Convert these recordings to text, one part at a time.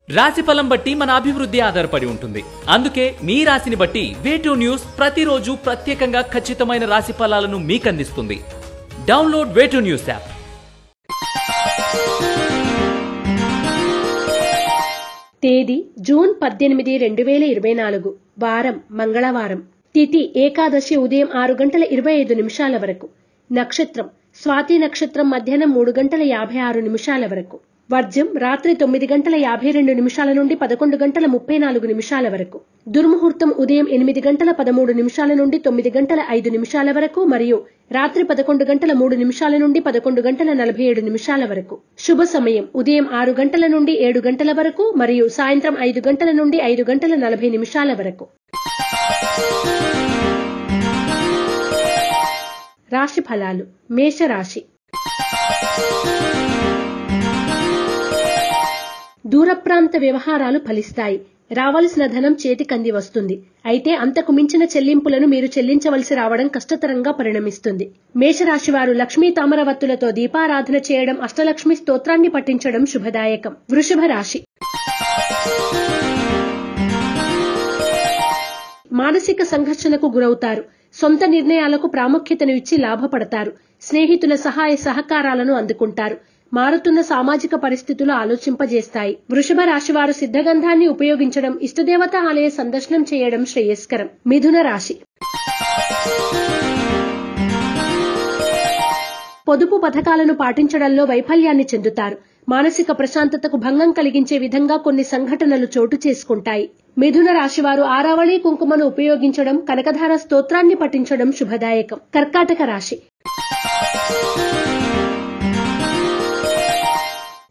రాశిఫలం బట్టి మన అభివృద్ధి ఆధారపడి ఉంటుంది. అందుకే మీ రాశిని బట్టి వే2 న్యూస్ ప్రతిరోజు ప్రత్యేకంగా ఖచ్చితమైన రాశి ఫలాలను మీకు అందిస్తుంది. Download Way2 News app. తేదీ జూన్ 18, 2024. వారం మంగళవారం. తిథి ఏకాదశి ఉదయం 6:25 వరకు. నక్షత్రం స్వాతి నక్షత్రం మధ్యాహ్నం 3:56 వరకు. వర్జ్యం రాత్రి 9:52 నుండి 11:34 వరకు. దుర్ముహూర్తం ఉదయం 8:13 నుండి 9:05 వరకు మరియు రాత్రి 11:03 నుండి 11:47 వరకు. శుభ సమయం ఉదయం 6 గంటల నుండి 7 గంటల వరకు మరియు సాయంత్రం 5 గంటల నుండి 5:40 వరకు. రాశి ఫలాలు. మేషరాశి. దూర ప్రాంత వ్యవహారాలు ఫలిస్తాయి. రావలసిన ధనం చేతికంది వస్తుంది. అయితే అంతకు మించిన చెల్లింపులను మీరు చెల్లించవలసి రావడం కష్టతరంగా పరిణమిస్తుంది. మేషరాశి వారు లక్ష్మీ తామరవత్తులతో దీపారాధన చేయడం, అష్టలక్ష్మి స్తోత్రాన్ని పఠించడం శుభదాయకం. వృషభ రాశి. మానసిక సంఘర్షణకు గురవుతారు. సొంత నిర్ణయాలకు ప్రాముఖ్యతను ఇచ్చి లాభపడతారు. స్నేహితుల సహాయ సహకారాలను అందుకుంటారు. మారుతున్న సామాజిక పరిస్థితులు ఆలోచింపజేస్తాయి. వృషభ రాశి వారు సిద్ధగంధాన్ని ఉపయోగించడం, ఇష్టదేవత ఆలయ సందర్శనం చేయడం శ్రేయస్కరం. మిథున రాశి. పొదుపు పథకాలను పాటించడంలో వైఫల్యాన్ని చెందుతారు. మానసిక ప్రశాంతతకు భంగం కలిగించే విధంగా కొన్ని సంఘటనలు చోటు చేసుకుంటాయి. మిథున రాశి వారు ఆరావళి కుంకుమను ఉపయోగించడం, కనకధార స్తోత్రాన్ని పఠించడం శుభదాయకం. కర్కాటక రాశి.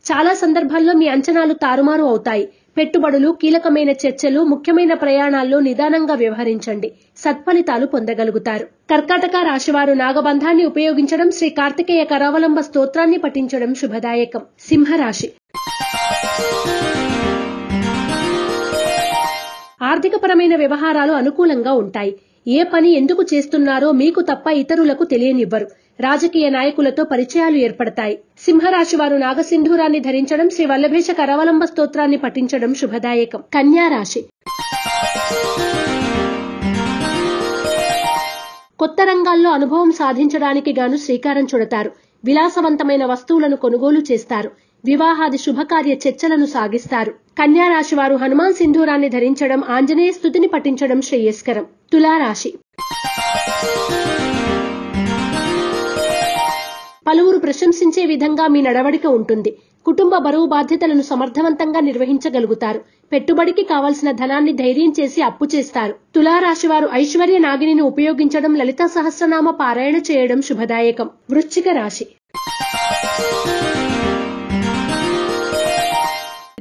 చాలా సందర్భాల్లో మీ అంచనాలు తారుమారు అవుతాయి. పెట్టుబడులు, కీలకమైన చర్చలు, ముఖ్యమైన ప్రయాణాల్లో నిదానంగా వ్యవహరించండి. సత్ఫలితాలు పొందగలుగుతారు. కర్కాటక రాశివారు నాగబంధాన్ని ఉపయోగించడం, శ్రీ కార్తికేయ కరావలంబ స్తోత్రాన్ని పఠించడం శుభదాయకం. సింహరాశి. ఆర్థికపరమైన వ్యవహారాలు అనుకూలంగా ఉంటాయి. ఏ పని ఎందుకు చేస్తున్నారో మీకు తప్ప ఇతరులకు తెలియనివ్వరు. రాజకీయ నాయకులతో పరిచయాలు ఏర్పడతాయి. సింహరాశి వారు నాగసింధూరాన్ని ధరించడం, శ్రీ వల్లభేష కరావలంబ స్తోత్రాన్ని పఠించడం శుభదాయకం. కన్యా రాశి. కొత్త రంగాల్లో అనుభవం సాధించడానికి గాను శ్రీకారం చుడతారు. విలాసవంతమైన వస్తువులను కొనుగోలు చేస్తారు. వివాహాది శుభకార్య చర్చలను సాగిస్తారు. కన్యా రాశి వారు హనుమాన్ సింధూరాన్ని ధరించడం, ఆంజనేయ స్తుతిని పఠించడం శ్రేయస్కరం. తులారాశి. పలువురు ప్రశంసించే విధంగా మీ నడవడిక ఉంటుంది. కుటుంబ బరువు బాధ్యతలను సమర్థవంతంగా నిర్వహించగలుగుతారు. పెట్టుబడికి కావలసిన ధనాన్ని ధైర్యం చేసి అప్పు చేస్తారు. తులారాశి వారు ఐశ్వర్య నాగిని ఉపయోగించడం, లలితా సహస్రనామ పారాయణ చేయడం శుభదాయకం. వృశ్చిక రాశి.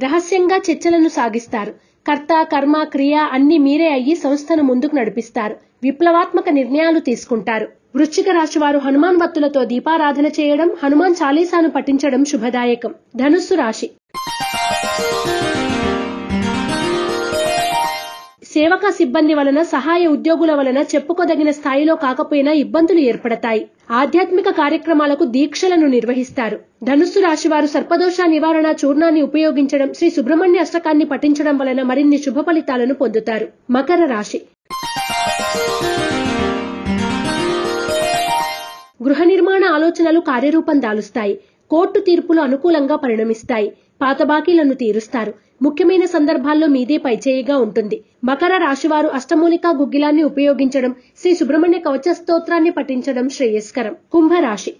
రహస్యంగా చర్చలను సాగిస్తారు. కర్త, కర్మ, క్రియ అన్ని మీరే అయ్యి సంస్థను ముందుకు నడిపిస్తారు. విప్లవాత్మక నిర్ణయాలు తీసుకుంటారు. వృశ్చిక రాశి వారు హనుమాన్ వత్తులతో దీపారాధన చేయడం, హనుమాన్ చాలీసాను పఠించడం శుభదాయకం. ధనుస్సు రాశి. సేవక సిబ్బంది వలన, సహాయ ఉద్యోగుల వలన చెప్పుకోదగిన స్థాయిలో కాకపోయినా ఇబ్బందులు ఏర్పడతాయి. ఆధ్యాత్మిక కార్యక్రమాలకు దీక్షలను నిర్వహిస్తారు. ధనుస్సు రాశి వారు సర్పదోష నివారణ చూర్ణాన్ని ఉపయోగించడం, శ్రీ సుబ్రహ్మణ్య అష్టకాన్ని పఠించడం వలన మరిన్ని శుభ ఫలితాలను పొందుతారు. మకర రాశి. గృహ నిర్మాణ ఆలోచనలు కార్యరూపం దాలుస్తాయి. కోర్టు తీర్పులు అనుకూలంగా పరిణమిస్తాయి. పాత బాకీలను తీరుస్తారు. ముఖ్యమైన సందర్భాల్లో మీదే పైచేయిగా ఉంటుంది. మకర రాశివారు అష్టమూలికా గుగ్గిలాన్ని ఉపయోగించడం, శ్రీ సుబ్రహ్మణ్య కవచ స్తోత్రాన్ని పఠించడం శ్రేయస్కరం. కుంభరాశి.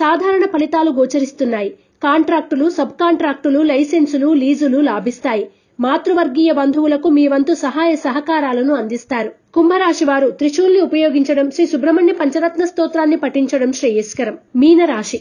సాధారణ ఫలితాలు గోచరిస్తున్నాయి. కాంట్రాక్టులు, సబ్ కాంట్రాక్టులు, లైసెన్సులు, లీజులు లాభిస్తాయి. మాతృవర్గీయ బంధువులకు మీ వంతు సహాయ సహకారాలను అందిస్తారు. కుంభరాశి వారు త్రిశూల్ని ఉపయోగించడం, శ్రీ సుబ్రహ్మణ్య పంచరత్న స్తోత్రాన్ని పఠించడం శ్రేయస్కరం. మీనరాశి.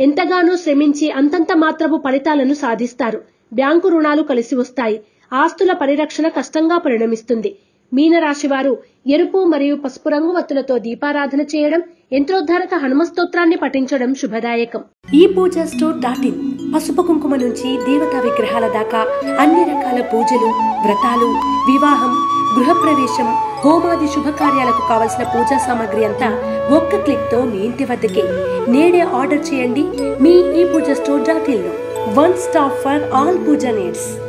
ఎంతగానో శ్రమించి అంతంత మాత్రపు ఫలితాలను సాధిస్తారు. బ్యాంకు రుణాలు కలిసి వస్తాయి. ఆస్తుల పరిరక్షణ కష్టంగా పరిణమిస్తుంది. మీనరాశి వారు ఎరుపు మరియు పసుపు రంగు వత్తులతో దీపారాధన చేయడం, యంత్రోద్ధారక హనుమస్తోత్రాన్ని పఠించడం శుభదాయకం. ఈ పూజా స్టోర్.in పసుపు కుంకుమ నుంచి దేవతా విగ్రహాల దాకా అన్ని రకాల పూజలు, వ్రతాలు, వివాహం, గృహప్రవేశం, హోమాది శుభకార్యాలకు కావలసిన పూజా సామాగ్రి అంతా ఒక్క క్లిక్ తో మీ ఇంటి వద్దకే. నేడే ఆర్డర్ చేయండి మీ ఈ పూజా స్టోర్ .in లో. One stop for all pooja needs.